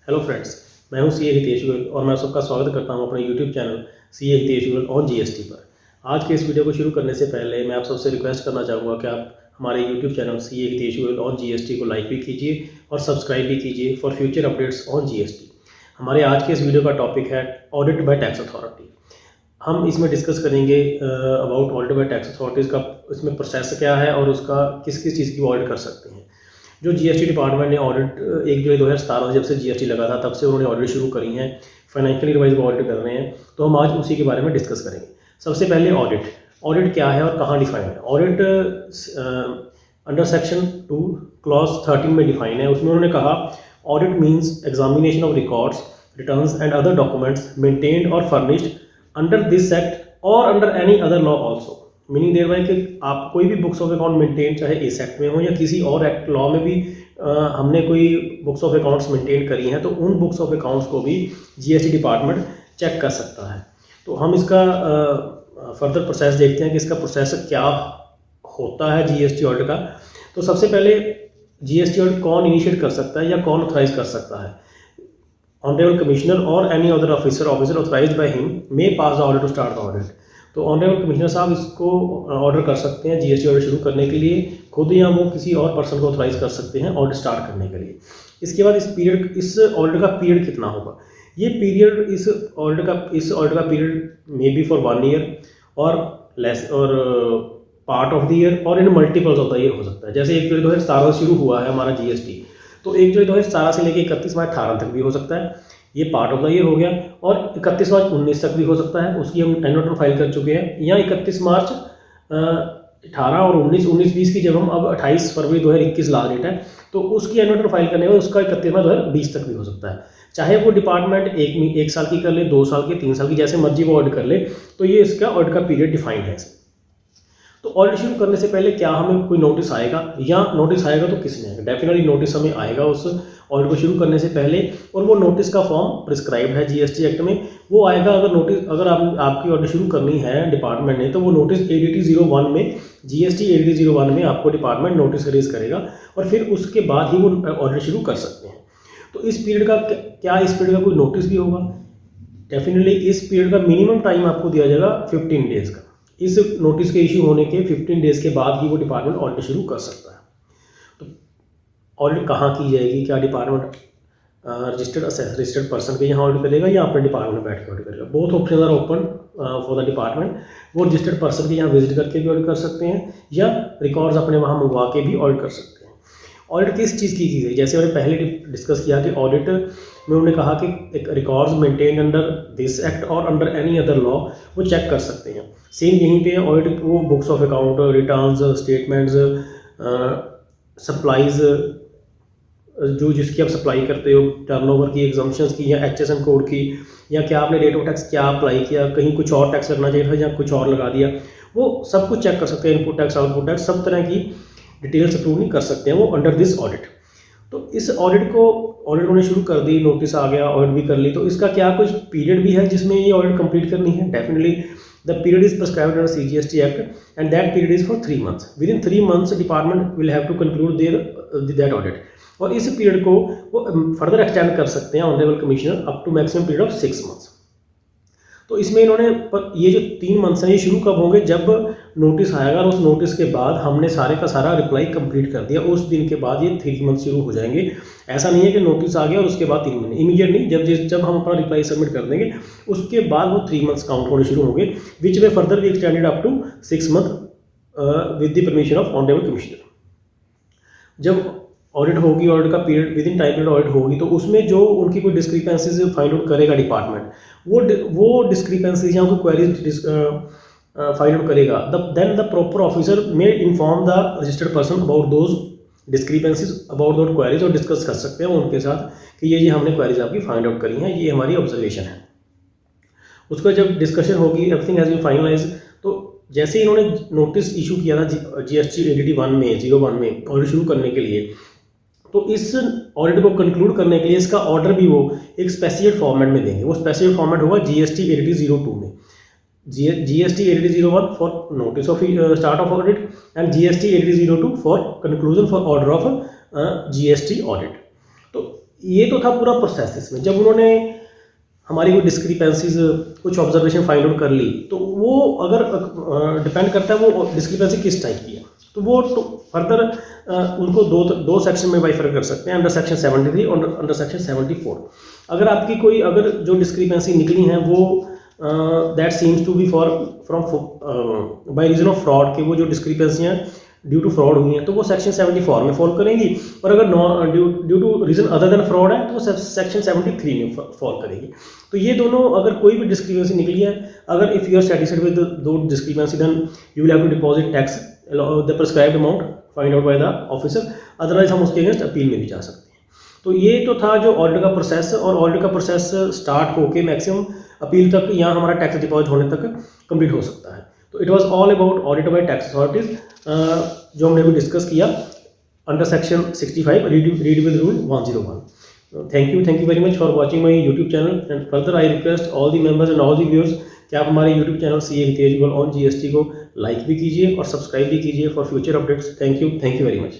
Hello friends, मैं हूं CA Hitesh Goyal और मैं सबका स्वागत करता हूं अपने YouTube channel CA Hitesh Goyal on GST पर। आज के इस वीडियो को शुरू करने से पहले मैं आप सबसे रिक्वेस्ट करना चाहूँगा कि आप हमारे YouTube channel CA Hitesh Goyal on GST को लाइक भी कीजिए और सब्सक्राइब भी कीजिए for future updates on GST. हमारे आज के इस वीडियो का टॉपिक है ऑडिट बाय टैक्स अथॉरिटी। हम इसमें डिस्कस करेंगे about audit bye tax authorities का, इसमें प्रोसेस क्या है और उसका किस किस चीज़ की ऑडिट कर सकते हैं। जो जीएसटी डिपार्टमेंट ने ऑडिट 1 जुलाई 2017 जब से जीएसटी लगा था तब से उन्होंने ऑडिट शुरू करी हैं, फाइनेंशियल रिवाइज को ऑडिट कर रहे हैं। तो हम आज उसी के बारे में डिस्कस करेंगे। सबसे पहले ऑडिट क्या है और कहाँ डिफाइन है। ऑडिट अंडर सेक्शन 2 क्लॉज 13 में डिफाइन है। उसमें उन्होंने कहा audit means examination of records, returns and other documents maintained और फर्निश्ड अंडर दिस एक्ट और under any other law also. Meaning thereby कि आप कोई भी बुक्स ऑफ अकाउंट मेंटेन चाहे इस एक्ट में हो या किसी और एक्ट लॉ में भी हमने कोई बुक्स ऑफ अकाउंट्स मेंटेन करी हैं तो उन बुक्स ऑफ अकाउंट्स को भी जीएसटी डिपार्टमेंट चेक कर सकता है। तो हम इसका फर्दर प्रोसेस देखते हैं कि इसका प्रोसेस क्या होता है जीएसटी ऑडिट का। तो सबसे पहले जीएसटी ऑडिट कौन इनिशिएट कर सकता है या कौन ऑथराइज कर सकता है। ऑनरेबल कमिश्नर और any other officer authorised by him may pass the order to start the audit. तो ऑनरेबल कमिश्नर साहब इसको ऑर्डर कर सकते हैं जीएसटी ऑडिट शुरू करने के लिए खुद, या वो किसी और पर्सन को ऑथराइज कर सकते हैं ऑडिट स्टार्ट करने के लिए। इसके बाद इस ऑडिट का पीरियड कितना होगा। ये पीरियड इस ऑडिट का period may be for 1 year और लेस और पार्ट ऑफ द ईयर और in multiples of the year हो सकता है। जैसे 1 जुलाई 2017 शुरू हुआ है हमारा जीएसटी, तो 1 जुलाई 2017 से लेकर 31 मार्च 18 तक भी हो सकता है, ये पार्ट ऑफ द ईयर हो गया। और 31 मार्च 19 तक भी हो सकता है, उसकी हम एनुअल रिटर्न फाइल कर चुके हैं। या 31 मार्च 18 और 19 की जब हम अब 28 फरवरी 2021 लास्ट डेट है तो उसकी एनुअल रिटर्न फाइल करने में उसका 31 मार्च 2020 तक भी हो सकता है। चाहे वो डिपार्टमेंट एक साल की कर ले, 2 साल की, 3 साल की, जैसे मर्जी वो ऑडिट कर ले। तो ये इसका ऑडिट का पीरियड डिफाइंड है। तो ऑडिट शुरू करने से पहले क्या हमें कोई नोटिस आएगा, या नोटिस आएगा तो किसने आएगा। डेफिनेटली नोटिस हमें आएगा उस ऑडिट को शुरू करने से पहले, और वो नोटिस का फॉर्म प्रिस्क्राइब्ड है जीएसटी एक्ट में। वो आएगा अगर आपकी ऑडिट शुरू करनी है डिपार्टमेंट ने, तो वो नोटिस ADT 01 में, जीएसटी ADT 01 में आपको डिपार्टमेंट नोटिस रिलीज करेगा और फिर उसके बाद ही वो ऑडिट शुरू कर सकते हैं। तो इस पीरियड का क्या इस पीरियड का कोई नोटिस भी होगा। डेफिनेटली इस पीरियड का मिनिमम टाइम आपको दिया जाएगा 15 डेज का। इस नोटिस के इशू होने के 15 डेज के बाद ही वो डिपार्टमेंट ऑडिट शुरू कर सकता है। तो ऑडिट कहाँ की जाएगी, क्या डिपार्टमेंट रजिस्टर्ड पर्सन के यहाँ ऑडिट करेगा या अपने डिपार्टमेंट में बैठ के ऑडिट करेगा। Both option are open for the department. वो रजिस्टर्ड पर्सन के यहाँ विजिट करके भी ऑडिट कर सकते हैं या रिकॉर्ड्स अपने वहाँ मंगवा के भी ऑडिट कर सकते हैं। ऑडिट किस चीज़ की गई, जैसे मैंने पहले डिस्कस किया कि ऑडिट में उन्होंने कहा कि एक records maintain under this act और अंडर एनी अदर लॉ वो चेक कर सकते हैं। सेम यहीं पे ऑडिट वो books of account, returns, statements, supplies जिसकी आप सप्लाई करते हो, टर्नओवर की, एग्जम्पशंस की या HSN कोड की, या क्या आपने रेट ऑफ टैक्स क्या अप्लाई किया, कहीं कुछ और टैक्स लगना चाहिए था या कुछ और लगा दिया, वो सब कुछ चेक कर सकते हैं। इनपुट टैक्स, आउटपुट टैक्स, सब तरह की डिटेल्स अप्रूव नहीं कर सकते हैं वो अंडर दिस ऑडिट। तो इस ऑडिट उन्होंने शुरू कर दी, नोटिस आ गया, ऑडिट भी कर ली। तो इसका क्या कुछ पीरियड भी है जिसमें ये ऑडिट कंप्लीट करनी है। Definitely the period is prescribed under CGST act and that period is for 3 months. Within 3 months department will have to conclude that audit. और इस पीरियड को वो फर्दर एक्सटेंड कर सकते हैं honourable commissioner up to maximum period of 6 months. तो इसमें इन्होंने ये जो 3 मंथ्स हैं ये शुरू कब होंगे, जब नोटिस आएगा और उस नोटिस के बाद हमने सारे का सारा रिप्लाई कंप्लीट कर दिया, उस दिन के बाद ये 3 मंथ शुरू हो जाएंगे। ऐसा नहीं है कि नोटिस आ गया और उसके बाद 3 महीने, इमीडिएट नहीं। जब हम अपना रिप्लाई सबमिट कर देंगे उसके बाद वो 3 मंथ्स काउंट होने शुरू होंगे, विच वे फर्दर भी extended up to 6 month with the permission of honourable commissioner. जब ऑडिट होगी, ऑडिट का period within time period audit होगी, तो उसमें जो उनकी कोई डिस्क्रिपेंसीज फाइंड आउट करेगा डिपार्टमेंट, वो डिस्क्रिपेंसीज या उनकी क्वेरीज फाइंड आउट करेगा, then the proper officer may inform the registered person about those discrepancies, about those queries, और डिस्कस कर सकते हैं उनके साथ कि ये हमने क्वेरीज आपकी फाइंड आउट करी हैं, ये हमारी ऑब्जर्वेशन है। उसका जब डिस्कशन होगी, एवरीथिंग हैज बीन फाइनलाइज, तो जैसे ही इन्होंने नोटिस इशू किया था GST ADT 01 में ऑडिट शुरू करने के लिए, तो इस ऑडिट को कंक्लूड करने के लिए इसका ऑर्डर भी वो एक स्पेसिफिक फॉर्मेट में देंगे। वो स्पेसिफिक फॉर्मेट होगा GST ADT 02 में, GST ADT 01 for notice of start of audit and GST ADT 02 for conclusion for order of GST audit. तो ये तो था पूरा प्रोसेस। इसमें जब उन्होंने हमारी कोई डिस्क्रिपेंसीज कुछ ऑब्जर्वेशन फाइंड आउट कर ली, तो वो अगर डिपेंड करता है वो डिस्क्रिपेंसी किस टाइप की है, तो वो फर्दर उनको दो सेक्शन में बाइफर कर सकते हैं, अंडर सेक्शन 73 और अंडर सेक्शन 74। अगर आपकी कोई अगर जो डिस्क्रिपेंसी निकली है वो that seems to be for from by reason of fraud, के वो जो डिस्क्रिपेंसियाँ ड्यू टू फ्रॉड हुई हैं तो वो सेक्शन 74 में फॉल करेंगी, और अगर due to reason other than fraud है तो वो सेक्शन 73 में फॉल करेगी। तो ये दोनों अगर कोई भी डिस्क्रिपेंसी निकली है, अगर if you are satisfied with the discrepancy, then you will have to deposit tax the prescribed amount find out by the officer, otherwise हम उसके अगेंस्ट अपील में भी जा सकते हैं। तो ये तो था जो ऑडिट का प्रोसेस, और ऑडिट का प्रोसेस स्टार्ट होके मैक्सिमम अपील तक या हमारा टैक्स डिपॉजिट होने तक कंप्लीट हो सकता है। तो it was all about audit bye tax authorities, जो हमने अभी डिस्कस किया under section 65 read with rule 101। Thank you very much for watching my YouTube channel, and further I request all the members and all the viewers कि आप हमारे YouTube channel CA Hitesh Goyal on GST को like भी कीजिए और subscribe भी कीजिए for future updates. Thank you very much.